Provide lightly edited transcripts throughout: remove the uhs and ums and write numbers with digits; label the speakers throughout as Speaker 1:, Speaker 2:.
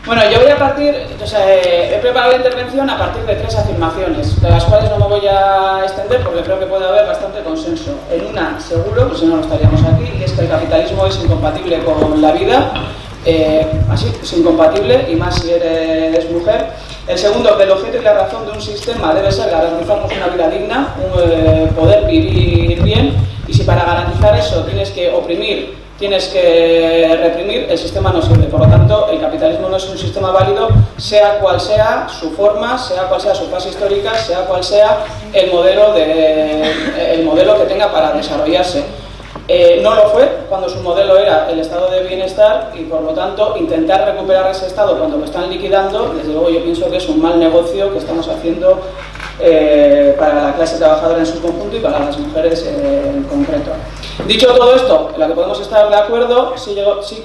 Speaker 1: Bueno, yo voy a partir, he preparado la intervención a partir de 3 afirmaciones, de las cuales no me voy a extender porque creo que puede haber bastante consenso. En una, seguro, pues si no, no estaríamos aquí, y es que el capitalismo es incompatible con la vida, así, es incompatible, y más si eres mujer. El segundo, que el objeto y la razón de un sistema debe ser garantizarnos una vida digna, poder vivir bien, y si para garantizar eso tienes que oprimir, tienes que reprimir, el sistema no sirve. Por lo tanto, el capitalismo no es un sistema válido, sea cual sea su forma, sea cual sea su fase histórica, sea cual sea el modelo que tenga para desarrollarse. No lo fue cuando su modelo era el estado de bienestar, y por lo tanto intentar recuperar ese estado cuando lo están liquidando, desde luego yo pienso que es un mal negocio que estamos haciendo para la clase trabajadora en su conjunto y para las mujeres en concreto. Dicho todo esto, en lo que podemos estar de acuerdo, sí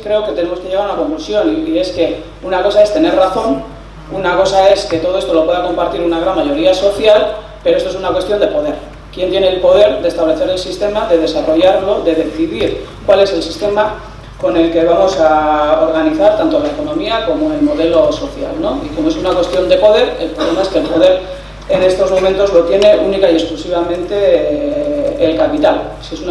Speaker 1: creo que tenemos que llegar a una conclusión, y es que una cosa es tener razón, una cosa es que todo esto lo pueda compartir una gran mayoría social, pero esto es una cuestión de poder. ¿Quién tiene el poder de establecer el sistema, de desarrollarlo, de decidir cuál es el sistema con el que vamos a organizar tanto la economía como el modelo social, ¿no? Y como es una cuestión de poder, el problema es que el poder en estos momentos lo tiene única y exclusivamente el capital. Si es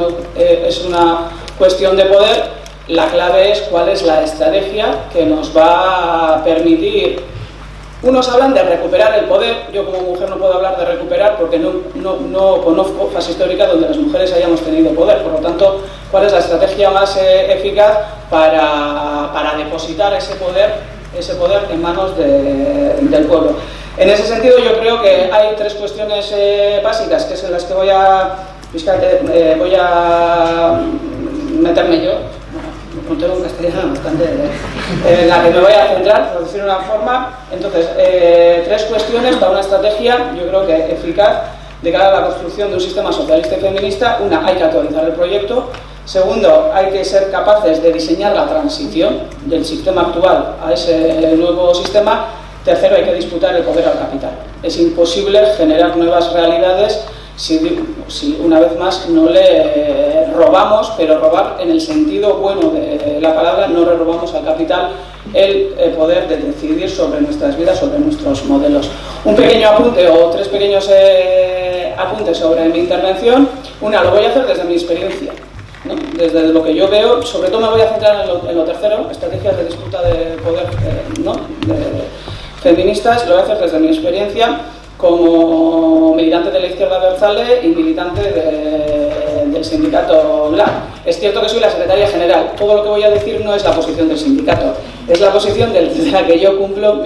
Speaker 1: una cuestión de poder, la clave es cuál es la estrategia que nos va a permitir. Unos hablan de recuperar el poder. Yo como mujer no puedo hablar de recuperar porque no conozco fase histórica donde las mujeres hayamos tenido poder. Por lo tanto, ¿cuál es la estrategia más eficaz para depositar ese poder en manos del pueblo? En ese sentido, yo creo que hay 3 cuestiones básicas, que es en las que voy a meterme yo. Tengo un castellano bastante en la que me voy a centrar, por decirlo de una forma. Entonces, 3 cuestiones para una estrategia, yo creo que eficaz, de cara a la construcción de un sistema socialista y feminista. Una, hay que actualizar el proyecto. Segundo, hay que ser capaces de diseñar la transición del sistema actual a ese nuevo sistema. Tercero, hay que disputar el poder al capital. Es imposible generar nuevas realidades si una vez más no le robamos, pero robar en el sentido bueno de la palabra, no le robamos al capital el poder de decidir sobre nuestras vidas, sobre nuestros modelos. Un pequeño apunte o 3 pequeños apuntes sobre mi intervención. Una, lo voy a hacer desde mi experiencia, ¿no? Desde lo que yo veo. Sobre todo me voy a centrar en lo tercero, estrategias de disputa de poder, ¿no? Feministas. Lo voy a hacer desde mi experiencia como militante de la izquierda abertzale y militante del sindicato LAB. Es cierto que soy la secretaria general. Todo lo que voy a decir no es la posición del sindicato, es la posición de la que yo cumplo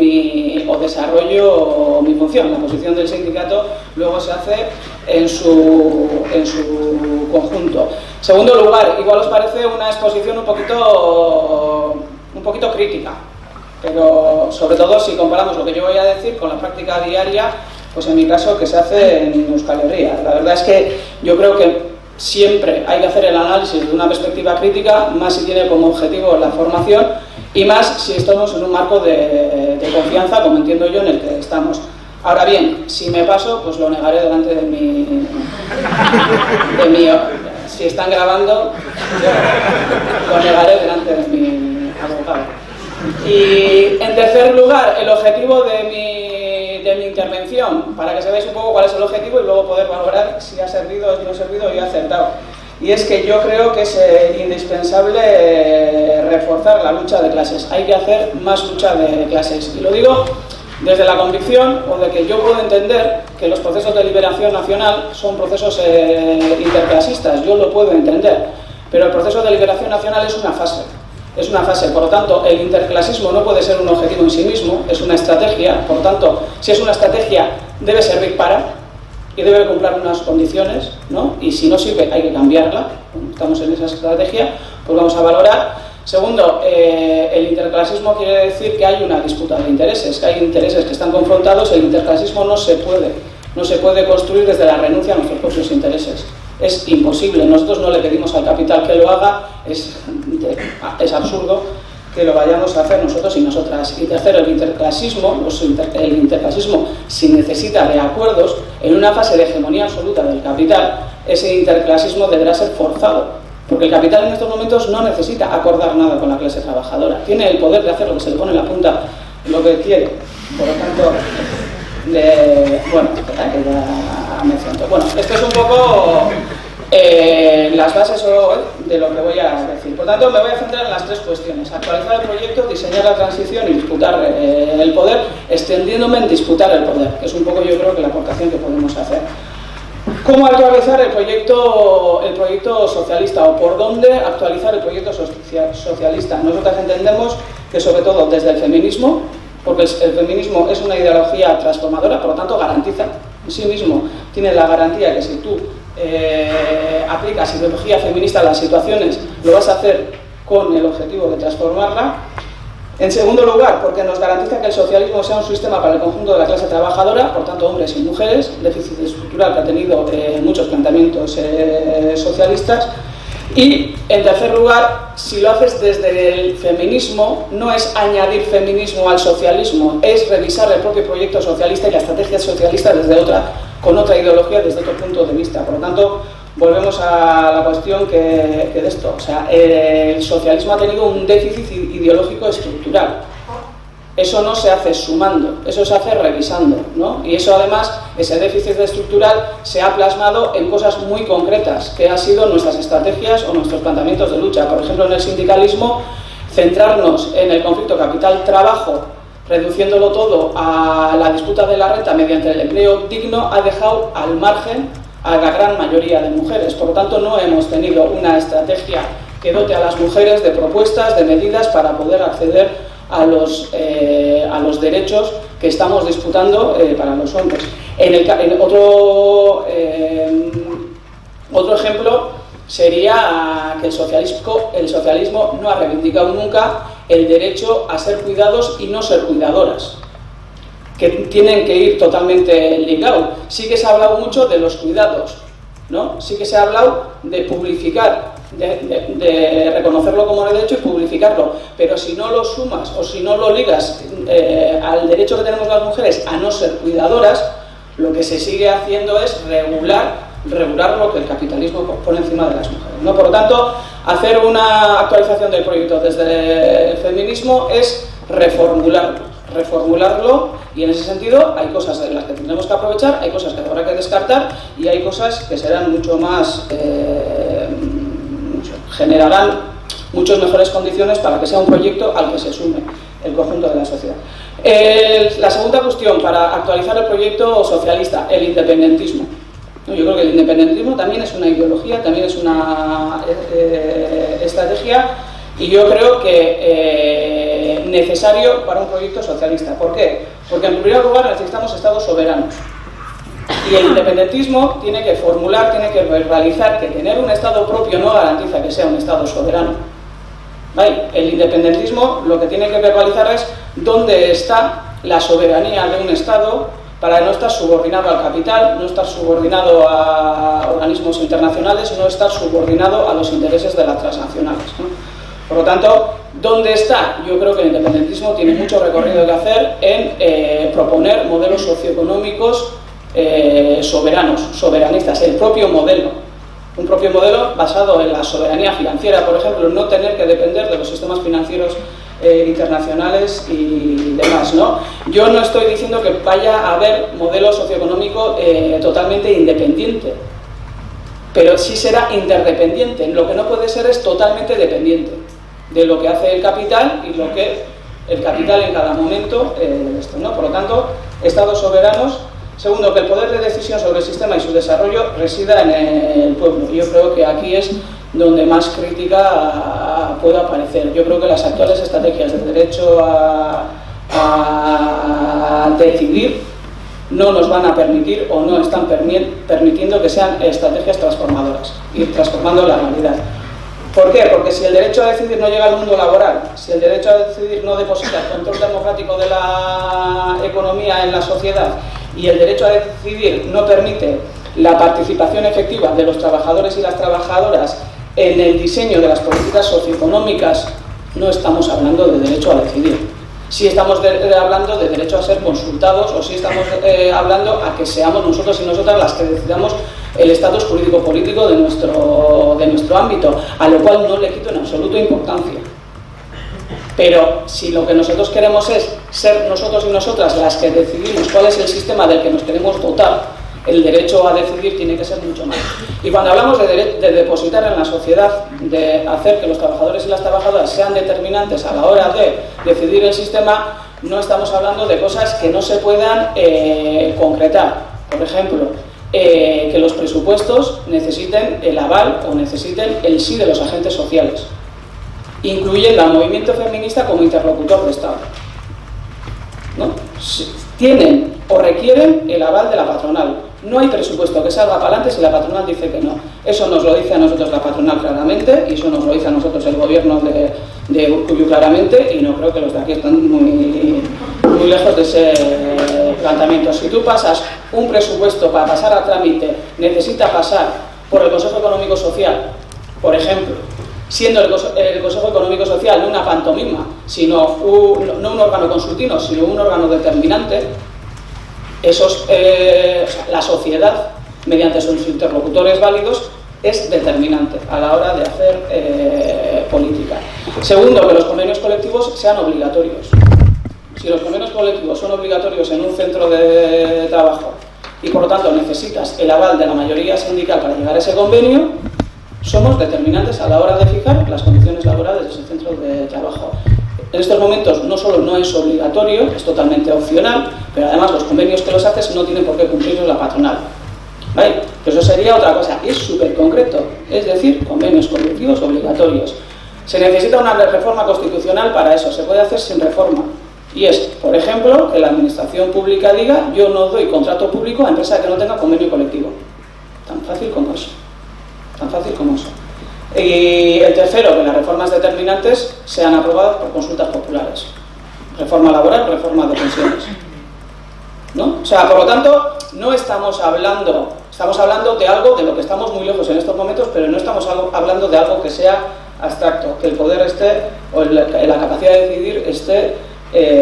Speaker 1: o desarrollo mi función. La posición del sindicato luego se hace en su conjunto. Segundo lugar, igual os parece una exposición un poquito crítica, pero sobre todo si comparamos lo que yo voy a decir con la práctica diaria, pues en mi caso, que se hace en Euskal Herria. La verdad es que yo creo que siempre hay que hacer el análisis desde una perspectiva crítica, más si tiene como objetivo la formación y más si estamos en un marco de confianza, como entiendo yo, en el que estamos. Ahora bien, si me paso, pues lo negaré delante de mi si están grabando, lo negaré delante de mi abogado. Y en tercer lugar, el objetivo de mi intervención, para que se veáis un poco cuál es el objetivo y luego poder valorar si ha servido o no ha servido y ha acertado. Y es que yo creo que es indispensable reforzar la lucha de clases. Hay que hacer más lucha de clases. Y lo digo desde la convicción o de que yo puedo entender que los procesos de liberación nacional son procesos interclasistas. Yo lo puedo entender. Pero el proceso de liberación nacional es una fase. Es una fase, por lo tanto, el interclasismo no puede ser un objetivo en sí mismo, es una estrategia. Por lo tanto, si es una estrategia, debe servir para y debe cumplir unas condiciones, ¿no? Y si no sirve, hay que cambiarla. Estamos en esa estrategia, pues vamos a valorar. Segundo, el interclasismo quiere decir que hay una disputa de intereses, que hay intereses que están confrontados. El interclasismo no se puede construir desde la renuncia a nuestros propios intereses. Es imposible. Nosotros no le pedimos al capital que lo haga, es absurdo que lo vayamos a hacer nosotros y nosotras. Y tercero, el interclasismo si necesita de acuerdos en una fase de hegemonía absoluta del capital, ese interclasismo deberá ser forzado, porque el capital en estos momentos no necesita acordar nada con la clase trabajadora, tiene el poder de hacer lo que se le pone en la punta lo que quiere. Por lo tanto, bueno, espera, que ya mencioné. Bueno, esto es un poco las bases de lo que voy a decir. Por tanto, me voy a centrar en las tres cuestiones: actualizar el proyecto, diseñar la transición y disputar el poder, extendiéndome en disputar el poder, que es un poco, yo creo, que la aportación que podemos hacer. ¿Cómo actualizar el proyecto socialista, o por dónde actualizar el proyecto socialista? Nosotras entendemos que, sobre todo desde el feminismo, porque el feminismo es una ideología transformadora, por lo tanto garantiza en sí mismo, tiene la garantía que si tú aplicas ideología feminista a las situaciones, lo vas a hacer con el objetivo de transformarla. En segundo lugar, porque nos garantiza que el socialismo sea un sistema para el conjunto de la clase trabajadora, por tanto hombres y mujeres, déficit estructural que ha tenido muchos planteamientos socialistas. Y en tercer lugar, si lo haces desde el feminismo, no es añadir feminismo al socialismo, es revisar el propio proyecto socialista y la estrategia socialista con otra ideología, desde otro punto de vista. Por lo tanto, volvemos a la cuestión que de esto, o sea, el socialismo ha tenido un déficit ideológico estructural. Eso no se hace sumando, eso se hace revisando, ¿no? Y eso, además, ese déficit estructural se ha plasmado en cosas muy concretas, que han sido nuestras estrategias o nuestros planteamientos de lucha. Por ejemplo, en el sindicalismo, centrarnos en el conflicto capital-trabajo, reduciéndolo todo a la disputa de la renta mediante el empleo digno, ha dejado al margen a la gran mayoría de mujeres. Por lo tanto, no hemos tenido una estrategia que dote a las mujeres de propuestas, de medidas para poder acceder a los derechos que estamos disputando para los hombres. Otro ejemplo sería que el socialismo no ha reivindicado nunca el derecho a ser cuidados y no ser cuidadoras, que tienen que ir totalmente ligados. Sí que se ha hablado mucho de los cuidados, ¿no? Sí que se ha hablado de publificar, de reconocerlo como derecho y publificarlo, pero si no lo sumas o si no lo ligas al derecho que tenemos las mujeres a no ser cuidadoras, lo que se sigue haciendo es regular lo que el capitalismo pone encima de las mujeres, ¿no? Por lo tanto, hacer una actualización del proyecto desde el feminismo es reformularlo, y en ese sentido hay cosas de las que tendremos que aprovechar, hay cosas que habrá que descartar y hay cosas que serán mucho más generarán muchas mejores condiciones para que sea un proyecto al que se sume el conjunto de la sociedad. La segunda cuestión para actualizar el proyecto socialista, el independentismo. Yo creo que el independentismo también es una ideología, también es una estrategia, y yo creo que necesario para un proyecto socialista. ¿Por qué? Porque en primer lugar necesitamos estados soberanos. Y el independentismo tiene que formular, tiene que verbalizar que tener un Estado propio no garantiza que sea un Estado soberano. ¿Vale? El independentismo lo que tiene que verbalizar es dónde está la soberanía de un Estado para no estar subordinado al capital, no estar subordinado a organismos internacionales, no estar subordinado a los intereses de las transnacionales, ¿no? Por lo tanto, ¿dónde está? Yo creo que el independentismo tiene mucho recorrido que hacer en proponer modelos socioeconómicos soberanos, soberanistas, el propio modelo. Un propio modelo basado en la soberanía financiera, por ejemplo, no tener que depender de los sistemas financieros internacionales y demás, ¿no? Yo no estoy diciendo que vaya a haber modelo socioeconómico totalmente independiente, pero sí será interdependiente. Lo que no puede ser es totalmente dependiente de lo que hace el capital y lo que el capital en cada momento, ¿no? Por lo tanto, estados soberanos. Segundo, que el poder de decisión sobre el sistema y su desarrollo resida en el pueblo. Yo creo que aquí es donde más crítica puede aparecer. Yo creo que las actuales estrategias del derecho a decidir no nos van a permitir o no están permitiendo que sean estrategias transformadoras, ir transformando la realidad. ¿Por qué? Porque si el derecho a decidir no llega al mundo laboral, si el derecho a decidir no deposita el control democrático de la economía en la sociedad, y el derecho a decidir no permite la participación efectiva de los trabajadores y las trabajadoras en el diseño de las políticas socioeconómicas, no estamos hablando de derecho a decidir. Sí estamos hablando de derecho a ser consultados, o sí estamos hablando a que seamos nosotros y nosotras las que decidamos el estatus jurídico-político de nuestro ámbito, a lo cual no le quito en absoluto importancia. Pero si lo que nosotros queremos es ser nosotros y nosotras las que decidimos cuál es el sistema del que nos queremos dotar, el derecho a decidir tiene que ser mucho más. Y cuando hablamos de depositar en la sociedad, de hacer que los trabajadores y las trabajadoras sean determinantes a la hora de decidir el sistema, no estamos hablando de cosas que no se puedan concretar. Por ejemplo, que los presupuestos necesiten el aval o necesiten el sí de los agentes sociales, incluyendo al movimiento feminista como interlocutor de Estado, ¿no? Tienen o requieren el aval de la patronal. No hay presupuesto que salga para adelante si la patronal dice que no. Eso nos lo dice a nosotros la patronal claramente, y eso nos lo dice a nosotros el gobierno de Urkullu claramente, y no creo que los de aquí están muy lejos de ese planteamiento. Si tú pasas un presupuesto para pasar a trámite, necesita pasar por el Consejo Económico Social, por ejemplo, siendo el Consejo Económico Social no una pantomima, sino no un órgano consultivo, sino un órgano determinante, la sociedad, mediante sus interlocutores válidos, es determinante a la hora de hacer política. Segundo, que los convenios colectivos sean obligatorios. Si los convenios colectivos son obligatorios en un centro de trabajo y por lo tanto necesitas el aval de la mayoría sindical para llegar a ese convenio, somos determinantes a la hora de fijar las condiciones laborales de ese centro de trabajo. En estos momentos no solo no es obligatorio, es totalmente opcional, pero además los convenios que los haces no tienen por qué cumplirlos la patronal. ¿Vale? Pero eso sería otra cosa, es súper concreto, es decir, convenios colectivos obligatorios. Se necesita una reforma constitucional para eso, se puede hacer sin reforma. Y es, por ejemplo, que la administración pública diga: yo no doy contrato público a empresa que no tenga convenio colectivo. Tan fácil como eso. Tan fácil como eso. Y el tercero, que las reformas determinantes sean aprobadas por consultas populares. Reforma laboral, reforma de pensiones, ¿no? O sea, por lo tanto, no estamos hablando de algo de lo que estamos muy lejos en estos momentos, pero no estamos hablando de algo que sea abstracto, que el poder esté, o la capacidad de decidir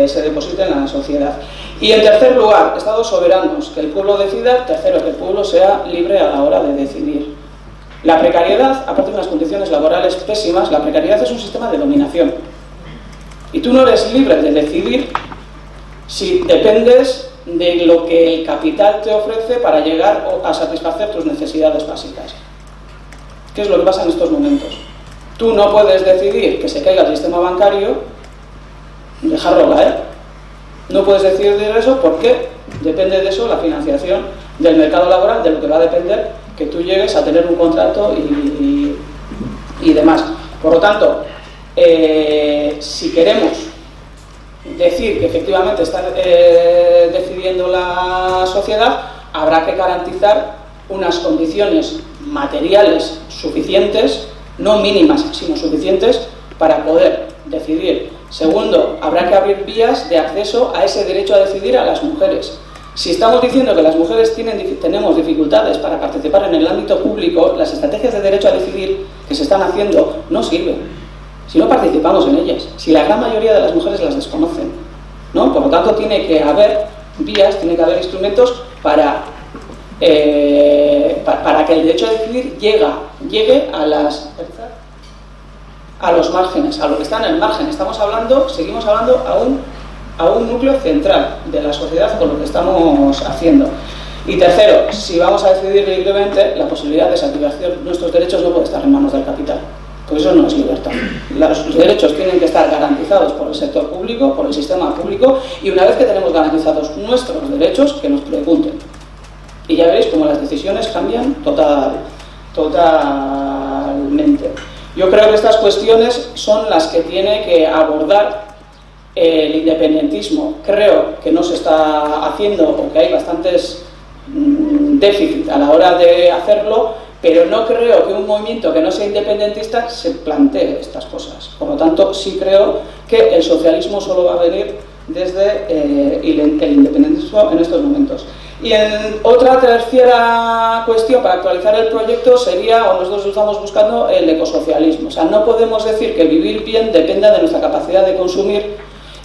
Speaker 1: se deposite en la sociedad. Y en tercer lugar, estados soberanos, que el pueblo decida. Tercero, que el pueblo sea libre a la hora de decidir. La precariedad, aparte de unas condiciones laborales pésimas, la precariedad es un sistema de dominación. Y tú no eres libre de decidir si dependes de lo que el capital te ofrece para llegar a satisfacer tus necesidades básicas. ¿Qué es lo que pasa en estos momentos? Tú no puedes decidir que se caiga el sistema bancario, dejarlo caer. No puedes decidir eso porque depende de eso la financiación del mercado laboral, de lo que va a depender que tú llegues a tener un contrato y demás. Por lo tanto, si queremos decir que efectivamente está decidiendo la sociedad, habrá que garantizar unas condiciones materiales suficientes, no mínimas, sino suficientes, para poder decidir. Segundo, habrá que abrir vías de acceso a ese derecho a decidir a las mujeres. Si estamos diciendo que las mujeres tenemos dificultades para participar en el ámbito público, las estrategias de derecho a decidir que se están haciendo no sirven si no participamos en ellas, si la gran mayoría de las mujeres las desconocen, ¿no? Por lo tanto, tiene que haber vías, tiene que haber instrumentos para que el derecho a decidir llegue a los márgenes, a lo que está en el margen. Seguimos hablando a un núcleo central de la sociedad con lo que estamos haciendo. Y tercero, si vamos a decidir libremente, la posibilidad de satisfacer nuestros derechos no puede estar en manos del capital, porque eso no es libertad. Los derechos tienen que estar garantizados por el sector público, por el sistema público, y una vez que tenemos garantizados nuestros derechos, que nos pregunten. Y ya veréis cómo las decisiones cambian totalmente. Yo creo que estas cuestiones son las que tiene que abordar el independentismo. Creo que no se está haciendo, o que hay bastantes déficit a la hora de hacerlo, pero no creo que un movimiento que no sea independentista se plantee estas cosas. Por lo tanto, sí creo que el socialismo solo va a venir desde el independentismo en estos momentos. Y en otra tercera cuestión para actualizar el proyecto sería, o nosotros estamos buscando, el ecosocialismo. O sea, no podemos decir que vivir bien dependa de nuestra capacidad de consumir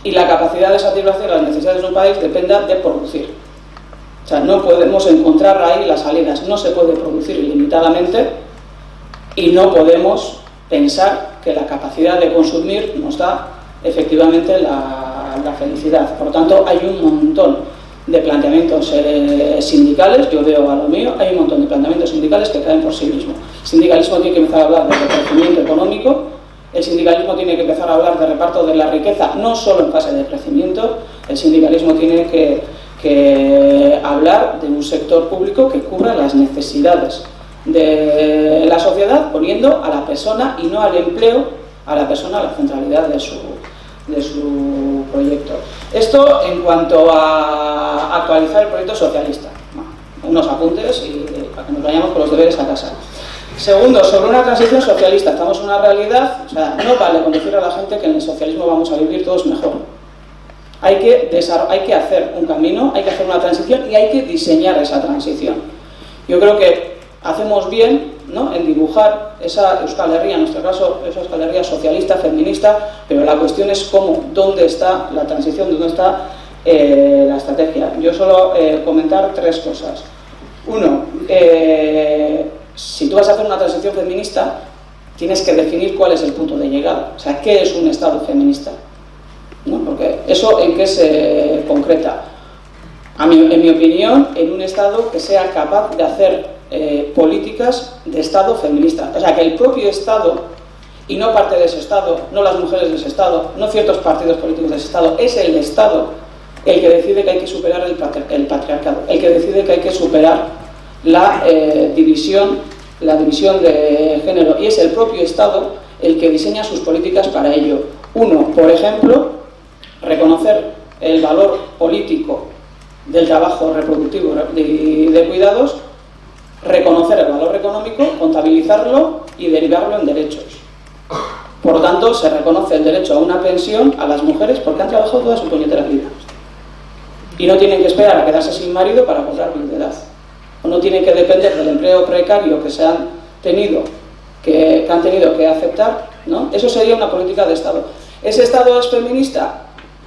Speaker 1: y la capacidad de satisfacer las necesidades de un país dependa de producir. O sea, no podemos encontrar ahí las salidas. No se puede producir ilimitadamente y no podemos pensar que la capacidad de consumir nos da efectivamente la felicidad. Por lo tanto, hay un montón de planteamientos sindicales, yo veo a lo mío, hay un montón de planteamientos sindicales que caen por sí mismos. El sindicalismo tiene que empezar a hablar de crecimiento económico, el sindicalismo tiene que empezar a hablar de reparto de la riqueza, no solo en fase de crecimiento, el sindicalismo tiene que hablar de un sector público que cubra las necesidades de la sociedad, poniendo a la persona y no al empleo, a la persona a la centralidad de su proyecto. Esto en cuanto a actualizar el proyecto socialista. Unos apuntes y para que nos vayamos con los deberes a casa. Segundo, sobre una transición socialista. Estamos en una realidad, o sea, no vale con decir a la gente que en el socialismo vamos a vivir todos mejor. Hay que hacer un camino, hay que hacer una transición y hay que diseñar esa transición. Yo creo que hacemos bien, ¿no?, en dibujar esa Euskal Herria, en nuestro caso, esa Euskal Herria socialista, feminista, pero la cuestión es cómo, dónde está la transición, dónde está la estrategia. Yo solo comentar tres cosas. Uno, si tú vas a hacer una transición feminista, tienes que definir cuál es el punto de llegada. O sea, ¿qué es un Estado feminista? ¿No? Porque eso en qué se concreta. En mi opinión, en un Estado que sea capaz de hacer políticas de Estado feminista. O sea, que el propio Estado, y no parte de ese Estado, no las mujeres de ese Estado, no ciertos partidos políticos de ese Estado, es el Estado el que decide que hay que superar el patriarcado, el que decide que hay que superar la división de género, y es el propio Estado el que diseña sus políticas para ello. Uno, por ejemplo, reconocer el valor político del trabajo reproductivo y de cuidados, reconocer el valor económico, contabilizarlo y derivarlo en derechos. Por lo tanto, se reconoce el derecho a una pensión a las mujeres porque han trabajado toda su puñetera vida. Y no tienen que esperar a quedarse sin marido para cobrar viudedad. O no tienen que depender del empleo precario que han tenido que aceptar, ¿no? Eso sería una política de Estado. ¿Ese Estado es feminista?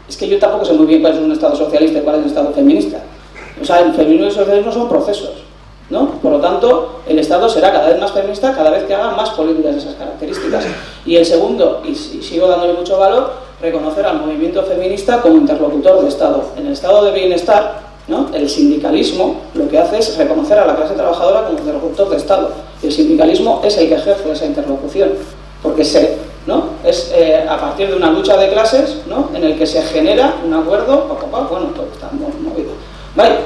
Speaker 1: Es que yo tampoco sé muy bien cuál es un Estado socialista y cuál es un Estado feminista. O sea, el feminismo y el socialismo son procesos, ¿no? Por lo tanto, el Estado será cada vez más feminista cada vez que haga más políticas de esas características. Y el segundo, y sigo dándole mucho valor, reconocer al movimiento feminista como interlocutor de Estado. En el estado de bienestar, ¿no?, el sindicalismo lo que hace es reconocer a la clase trabajadora como interlocutor de Estado. Y el sindicalismo es el que ejerce esa interlocución, porque es a partir de una lucha de clases, ¿no?, en el que se genera un acuerdo, bueno, todo está movido. Vale.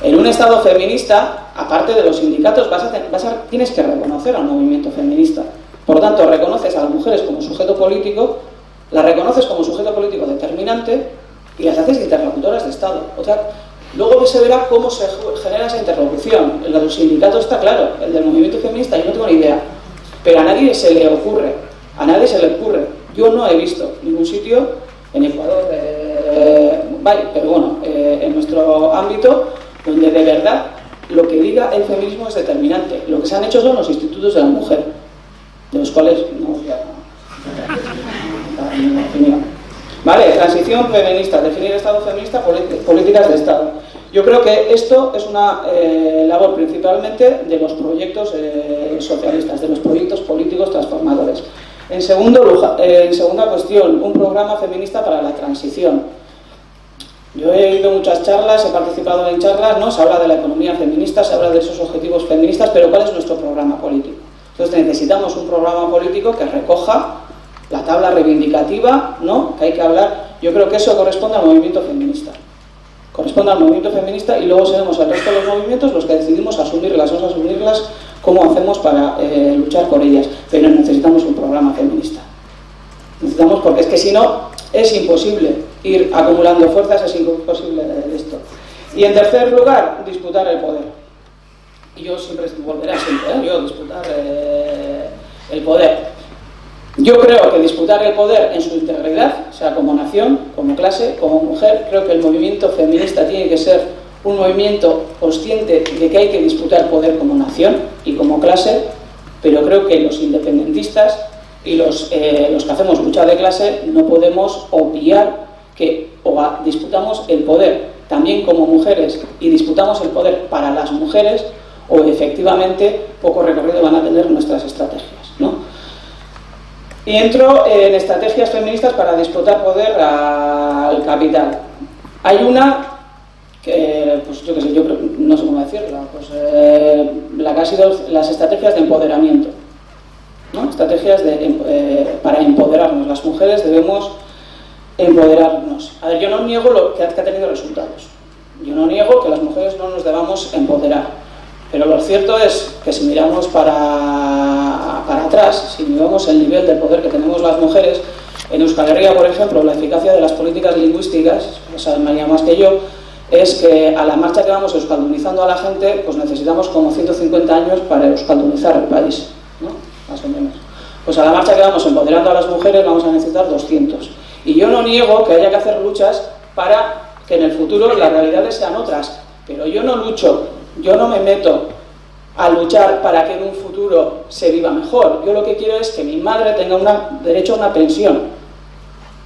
Speaker 1: En un Estado feminista, aparte de los sindicatos, tienes que reconocer al movimiento feminista. Por lo tanto, reconoces a las mujeres como sujeto político, las reconoces como sujeto político determinante y las haces interlocutoras de Estado. O sea, luego se verá cómo se genera esa interlocución. El de los sindicatos está claro, el del movimiento feminista yo no tengo ni idea. Pero a nadie se le ocurre. Yo no he visto ningún sitio en Ecuador, pero bueno, en nuestro ámbito, donde de verdad lo que diga el feminismo es determinante. Lo que se han hecho son los institutos de la mujer, de los cuales no voy a mi opinión. Vale, transición feminista, definir Estado feminista, políticas de Estado. Yo creo que esto es una labor principalmente de los proyectos socialistas, de los proyectos políticos transformadores. En segunda cuestión, un programa feminista para la transición. Yo he ido a muchas charlas, he participado en charlas, ¿no? Se habla de la economía feminista, se habla de esos objetivos feministas, pero ¿cuál es nuestro programa político? Entonces necesitamos un programa político que recoja la tabla reivindicativa, ¿no?, que hay que hablar. Yo creo que eso corresponde al movimiento feminista. Y luego seremos el resto de los movimientos los que decidimos asumirlas o no asumirlas, cómo hacemos para luchar por ellas. Pero necesitamos un programa feminista. Porque es que si no, es imposible ir acumulando fuerzas, es imposible esto. Y en tercer lugar, disputar el poder. Y yo siempre volveré a disputar el poder. Yo creo que disputar el poder en su integridad, o sea, como nación, como clase, como mujer, creo que el movimiento feminista tiene que ser un movimiento consciente de que hay que disputar poder como nación y como clase, pero creo que los independentistas y los que hacemos lucha de clase no podemos obviar que disputamos el poder también como mujeres y disputamos el poder para las mujeres, o efectivamente poco recorrido van a tener nuestras estrategias, ¿no? Y entro en estrategias feministas para disputar poder al capital. Hay una que, pues yo qué sé, yo no sé cómo decirla, pues la que ha sido las estrategias de empoderamiento, ¿no? Estrategias para empoderarnos. Las mujeres debemos empoderarnos. A ver, yo no niego lo que ha tenido resultados. Yo no niego que las mujeres no nos debamos empoderar. Pero lo cierto es que si miramos para atrás, si miramos el nivel de poder que tenemos las mujeres, en Euskal Herria, por ejemplo, la eficacia de las políticas lingüísticas, lo sabe María más que yo, es que a la marcha que vamos euskaldunizando a la gente, pues necesitamos como 150 años para euskaldunizar el país, ¿no? Más o menos. Pues a la marcha que vamos empoderando a las mujeres vamos a necesitar 200. Y yo no niego que haya que hacer luchas para que en el futuro las realidades sean otras, pero yo no lucho, yo no me meto a luchar para que en un futuro se viva mejor. Yo lo que quiero es que mi madre tenga derecho a una pensión.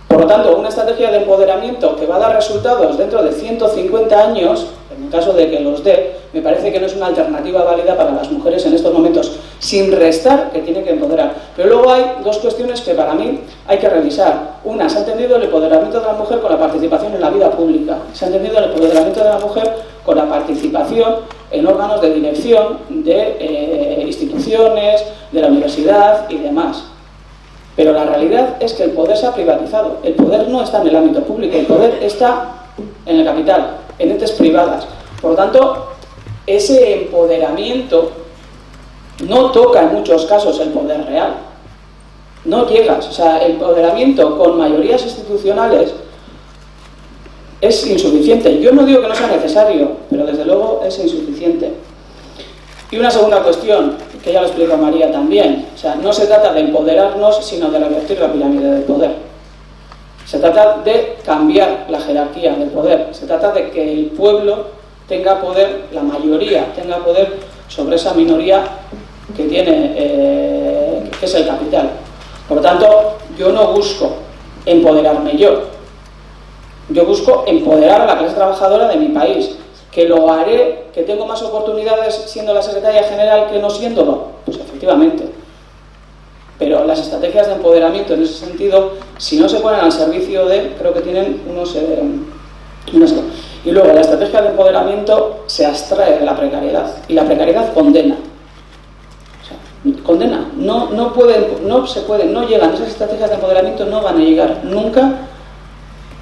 Speaker 1: Por lo tanto, una estrategia de empoderamiento que va a dar resultados dentro de 150 años, en el caso de que los dé, me parece que no es una alternativa válida para las mujeres en estos momentos, sin restar que tiene que empoderar. Pero luego hay dos cuestiones que para mí hay que revisar. Una, se ha entendido el empoderamiento de la mujer con la participación en la vida pública. Se ha entendido el empoderamiento de la mujer con la participación en órganos de dirección de instituciones, de la universidad y demás. Pero la realidad es que el poder se ha privatizado. El poder no está en el ámbito público, el poder está en el capital, en entes privadas. Por lo tanto, ese empoderamiento no toca en muchos casos el poder real. No llegas. O sea, el empoderamiento con mayorías institucionales es insuficiente. Yo no digo que no sea necesario, pero desde luego es insuficiente. Y una segunda cuestión, que ya lo explica María también, o sea, no se trata de empoderarnos, sino de revertir la pirámide del poder. Se trata de cambiar la jerarquía del poder, se trata de que el pueblo tenga poder, la mayoría tenga poder sobre esa minoría que tiene, que es el capital. Por lo tanto, yo no busco empoderarme yo busco empoderar a la clase trabajadora de mi país. ¿Que lo haré, que tengo más oportunidades siendo la secretaria general que no siéndolo? Pues efectivamente. Pero las estrategias de empoderamiento en ese sentido, si no se ponen al servicio de, creo que tienen unos y luego la estrategia de empoderamiento se abstrae de la precariedad, y la precariedad condena. O sea, condena. No llegan, esas estrategias de empoderamiento no van a llegar nunca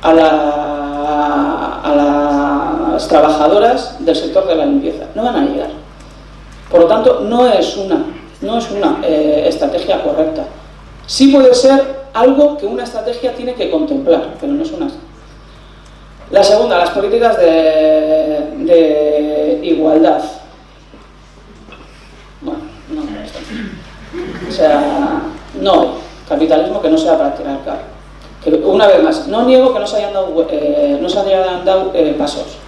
Speaker 1: a las trabajadoras del sector de la limpieza. No van a llegar. Por lo tanto, no es una estrategia correcta. Sí puede ser algo que una estrategia tiene que contemplar, pero no es una. La segunda, las políticas de igualdad. Bueno, no. O sea, no hay capitalismo que no sea patriarcal. Que, una vez más, no niego que no se hayan dado pasos.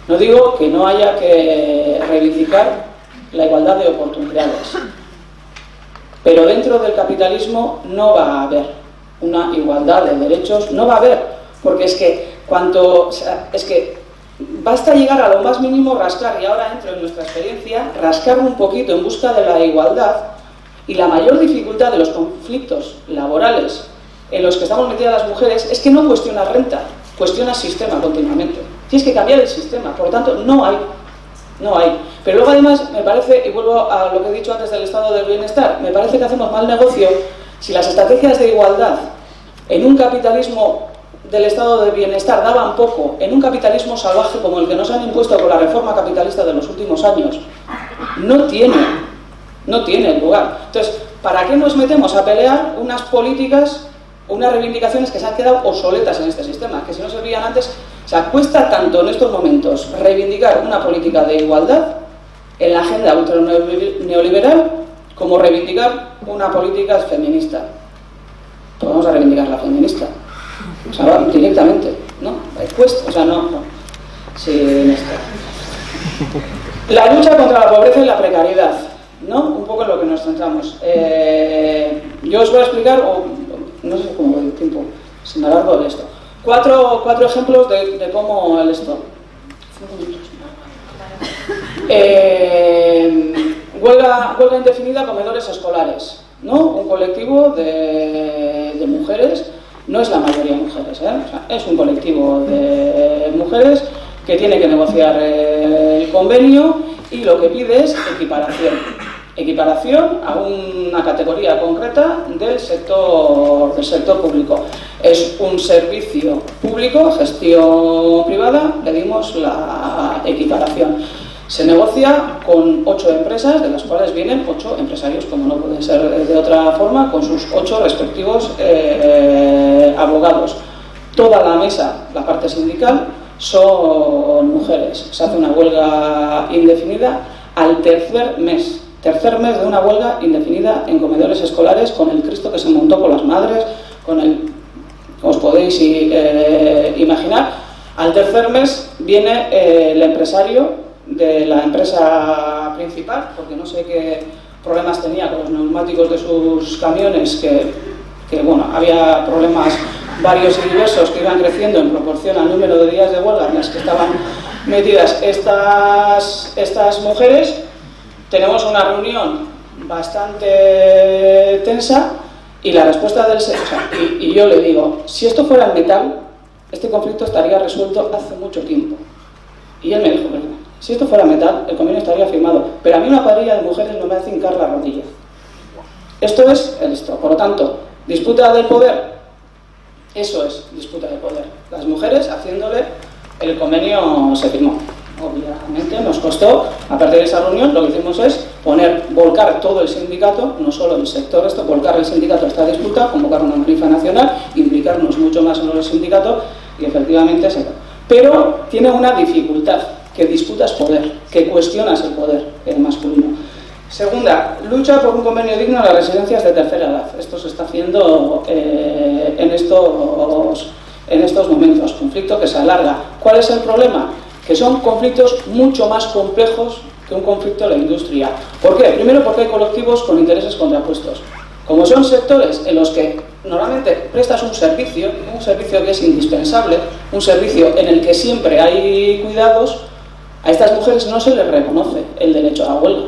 Speaker 1: No digo que no haya que reivindicar la igualdad de oportunidades. Pero dentro del capitalismo no va a haber una igualdad de derechos, no va a haber, porque es que basta llegar a lo más mínimo, rascar, y ahora entro en nuestra experiencia, rascar un poquito en busca de la igualdad, y la mayor dificultad de los conflictos laborales en los que estamos metidas las mujeres es que no cuestiona renta, cuestiona sistema continuamente. Tienes que cambiar el sistema, por lo tanto no hay. Pero luego además me parece, y vuelvo a lo que he dicho antes del estado del bienestar, me parece que hacemos mal negocio si las estrategias de igualdad en un capitalismo del estado del bienestar daban poco, en un capitalismo salvaje como el que nos han impuesto con la reforma capitalista de los últimos años, no tiene lugar. Entonces, ¿para qué nos metemos a pelear unas políticas, unas reivindicaciones que se han quedado obsoletas en este sistema, que si no servían antes? O sea, cuesta tanto en estos momentos reivindicar una política de igualdad en la agenda ultraneoliberal como reivindicar una política feminista. Pues vamos a reivindicar la feminista. O sea, directamente, ¿no? Cuesta, o sea, no. Sí, la lucha contra la pobreza y la precariedad, ¿no? Un poco en lo que nos centramos. Yo os voy a explicar, o no sé cómo voy el tiempo, se me alargo de esto. Cuatro ejemplos de cómo el esto. Huelga indefinida, comedores escolares. no un colectivo de mujeres, no es la mayoría de mujeres, o sea, es un colectivo de mujeres que tiene que negociar el convenio y lo que pide es equiparación a una categoría concreta del sector público. Es un servicio público, gestión privada, pedimos la equiparación. Se negocia con 8 empresas, de las cuales vienen 8 empresarios, como no puede ser de otra forma, con sus 8 respectivos abogados. Toda la mesa, la parte sindical, son mujeres. Se hace una huelga indefinida al tercer mes de una huelga indefinida en comedores escolares, con el Cristo que se montó con las madres, con el... os podéis imaginar. Al tercer mes viene el empresario de la empresa principal, porque no sé qué problemas tenía con los neumáticos de sus camiones, que bueno, había problemas varios y diversos que iban creciendo en proporción al número de días de huelga en las que estaban metidas estas mujeres. Tenemos una reunión bastante tensa y la respuesta del sector, y yo le digo, si esto fuera en metal, este conflicto estaría resuelto hace mucho tiempo. Y él me dijo, bueno, si esto fuera metal, el convenio estaría firmado, pero a mí una cuadrilla de mujeres no me hace hincar la rodilla. Esto es esto. Por lo tanto, disputa del poder, eso es disputa de poder. Las mujeres haciéndole, el convenio se firmó. Obviamente nos costó, a partir de esa reunión, lo que hicimos es volcar todo el sindicato, no solo el sector, volcar el sindicato a esta disputa, convocar una manifa nacional, implicarnos mucho más en el sindicato y efectivamente se... Pero tiene una dificultad, que disputas poder, que cuestionas el poder masculino. Segunda, lucha por un convenio digno en las residencias de tercera edad. Esto se está haciendo en estos momentos, conflicto que se alarga. ¿Cuál es el problema? Que son conflictos mucho más complejos que un conflicto de la industria. ¿Por qué? Primero porque hay colectivos con intereses contrapuestos. Como son sectores en los que normalmente prestas un servicio que es indispensable, un servicio en el que siempre hay cuidados, a estas mujeres no se les reconoce el derecho a la huelga.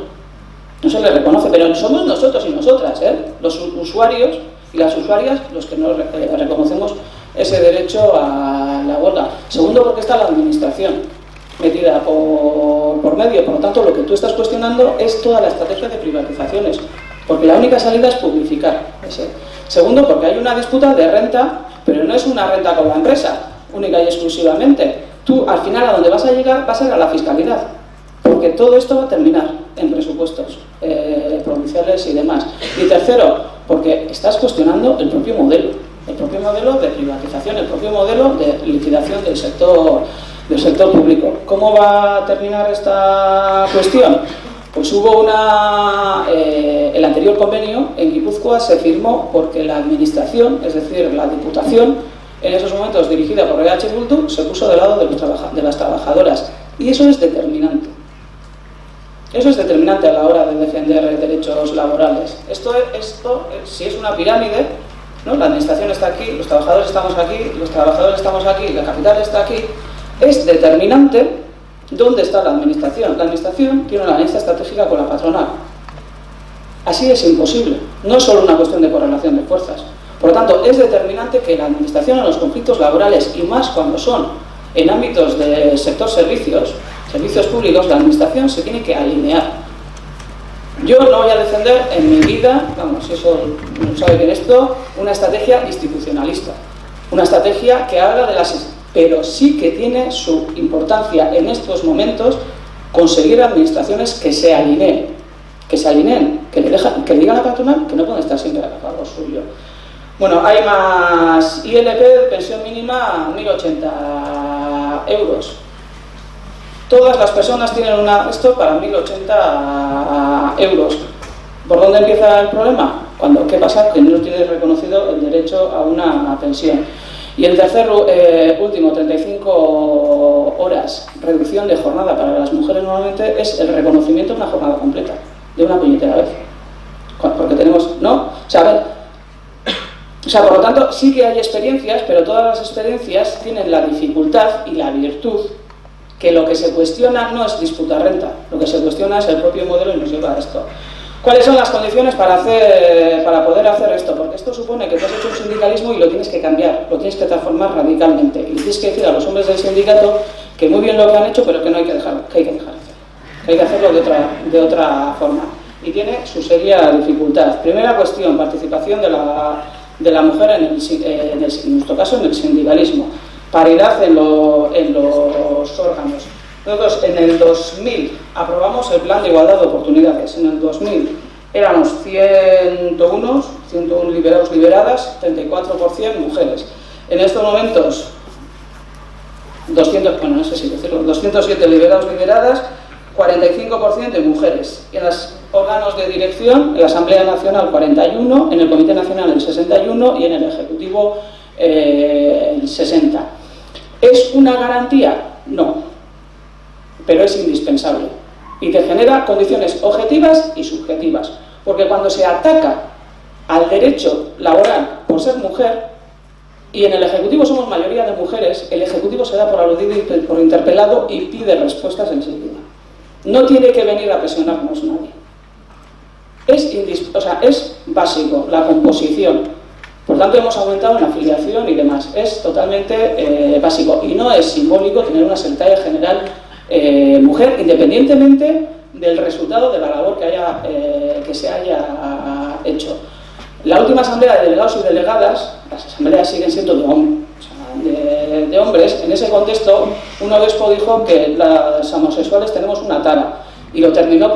Speaker 1: No se les reconoce, pero somos nosotros y nosotras, los usuarios y las usuarias los que no reconocemos ese derecho a la huelga. Segundo, porque está la administración metida por medio. Por lo tanto, lo que tú estás cuestionando es toda la estrategia de privatizaciones, porque la única salida es publifitar. Segundo, porque hay una disputa de renta, pero no es una renta con la empresa, única y exclusivamente. Tú, al final, a donde vas a llegar va a ser a la fiscalidad, porque todo esto va a terminar en presupuestos provinciales y demás. Y tercero, porque estás cuestionando el propio modelo de privatización, el propio modelo de liquidación del sector público. ¿Cómo va a terminar esta cuestión? Pues hubo el anterior convenio en Guipúzcoa se firmó porque la administración, es decir, la Diputación, en esos momentos dirigida por EH Bildu, se puso del lado de las trabajadoras. Y eso es determinante. Eso es determinante a la hora de defender derechos laborales. Esto si es una pirámide, ¿no? La administración está aquí, los trabajadores estamos aquí, los trabajadores estamos aquí, la capital está aquí. Es determinante dónde está la administración. La administración tiene una alianza estratégica con la patronal. Así es imposible. No es solo una cuestión de correlación de fuerzas. Por lo tanto, es determinante que la administración en los conflictos laborales, y más cuando son en ámbitos del sector servicios públicos, la administración se tiene que alinear. Yo no voy a defender en mi vida, vamos, eso no sabe bien esto, una estrategia institucionalista. Una estrategia que haga de las... Pero sí que tiene su importancia en estos momentos conseguir administraciones que se alineen, que le digan a la patronal que no pueden estar siempre a lo suyo. Bueno, hay más ILP de pensión mínima 1.080 euros. Todas las personas tienen esto para 1.080 euros. ¿Por dónde empieza el problema? ¿Qué pasa? Que no tienes reconocido el derecho a una pensión. Y el tercer último, 35 horas, reducción de jornada para las mujeres normalmente es el reconocimiento de una jornada completa, de una puñetera vez. Porque tenemos, ¿no? Por lo tanto, sí que hay experiencias, pero todas las experiencias tienen la dificultad y la virtud que lo que se cuestiona no es disputar renta, lo que se cuestiona es el propio modelo y nos lleva a esto. ¿Cuáles son las condiciones para poder hacer esto? Porque esto supone que tú has hecho un sindicalismo y lo tienes que cambiar, lo tienes que transformar radicalmente. Y tienes que decir a los hombres del sindicato que muy bien lo que han hecho, pero que no hay que dejar, que hay que dejar hacer. Que hay que hacerlo de otra forma. Y tiene su seria dificultad. Primera cuestión, participación de la mujer en nuestro caso en el sindicalismo. Paridad en los órganos. Nosotros en el 2000 aprobamos el Plan de Igualdad de Oportunidades. En el 2000 éramos 101 liberados liberadas, 34% mujeres. En estos momentos, 207 liberados liberadas, 45% de mujeres. En los órganos de dirección, en la Asamblea Nacional 41, en el Comité Nacional el 61 y en el Ejecutivo el 60. ¿Es una garantía? No. Pero es indispensable y te genera condiciones objetivas y subjetivas, porque cuando se ataca al derecho laboral por ser mujer, y en el Ejecutivo somos mayoría de mujeres, el Ejecutivo se da por aludido y por interpelado y pide respuestas enseguida. No tiene que venir a presionarnos nadie. Es básico la composición. Por tanto, hemos aumentado en afiliación y demás. Es totalmente básico y no es simbólico tener una secretaria general mujer, independientemente del resultado de la labor que se haya hecho. La última asamblea de delegados y delegadas, las asambleas siguen siendo de hombres. En ese contexto, un obispo dijo que las homosexuales tenemos una tara y lo terminó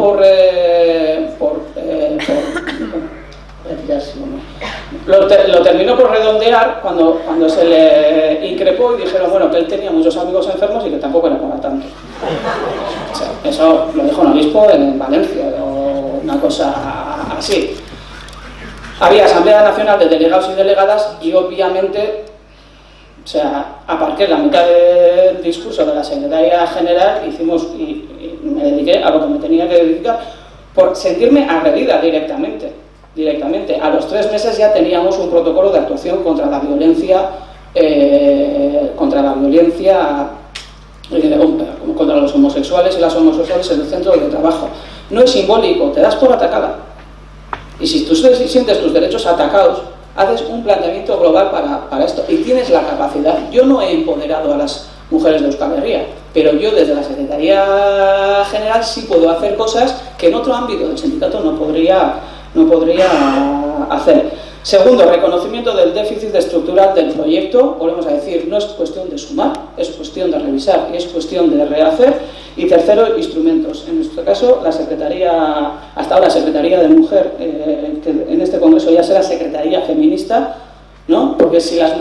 Speaker 1: lo terminó por redondear cuando se le increpó y dijeron, bueno, que él tenía muchos amigos enfermos y que tampoco era para tanto. O sea, eso lo dijo un obispo en Valencia o una cosa así. Había Asamblea Nacional de Delegados y Delegadas y obviamente, o sea, aparqué la mitad del discurso de la Secretaría General y me dediqué a lo que me tenía que dedicar por sentirme agredida directamente. A los 3 meses ya teníamos un protocolo de actuación contra la violencia, contra los homosexuales y las homosexuales en el centro de trabajo. No es simbólico, te das por atacada. Y si tú sientes tus derechos atacados, haces un planteamiento global para esto y tienes la capacidad. Yo no he empoderado a las mujeres de Euskal Herria, pero yo desde la Secretaría General sí puedo hacer cosas que en otro ámbito del sindicato no podría hacer. Segundo, reconocimiento del déficit estructural del proyecto. Volvemos a decir, no es cuestión de sumar, es cuestión de revisar y es cuestión de rehacer. Y tercero, instrumentos. En nuestro caso, la Secretaría, hasta ahora Secretaría de Mujer, que en este congreso ya será Secretaría Feminista, ¿no? Porque si las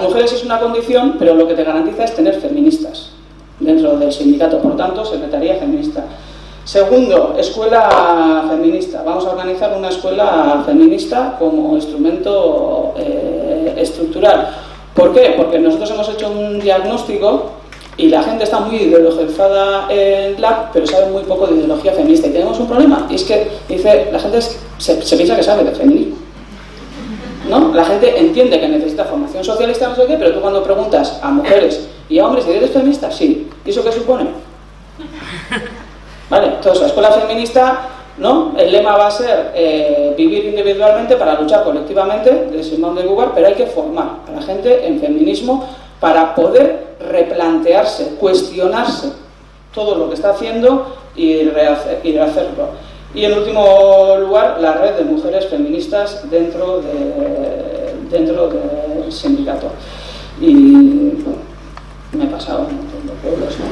Speaker 1: mujeres es una condición, pero lo que te garantiza es tener feministas dentro del sindicato. Por tanto, Secretaría Feminista. Segundo, escuela feminista. Vamos a organizar una escuela feminista como instrumento estructural. ¿Por qué? Porque nosotros hemos hecho un diagnóstico y la gente está muy ideologizada en LAB, pero sabe muy poco de ideología feminista. Y tenemos un problema, y es que la gente se piensa que sabe de feminismo, ¿no? La gente entiende que necesita formación socialista, no sé qué, pero tú cuando preguntas a mujeres y a hombres, ¿eres feminista? Sí. ¿Y eso qué supone? Vale, entonces la escuela feminista, ¿no? El lema va a ser vivir individualmente para luchar colectivamente, de Simone de Beauvoir, pero hay que formar a la gente en feminismo para poder replantearse, cuestionarse todo lo que está haciendo y rehacerlo. Y en último lugar, la red de mujeres feministas dentro del sindicato. Y bueno, me he pasado un montón de pueblos, ¿no?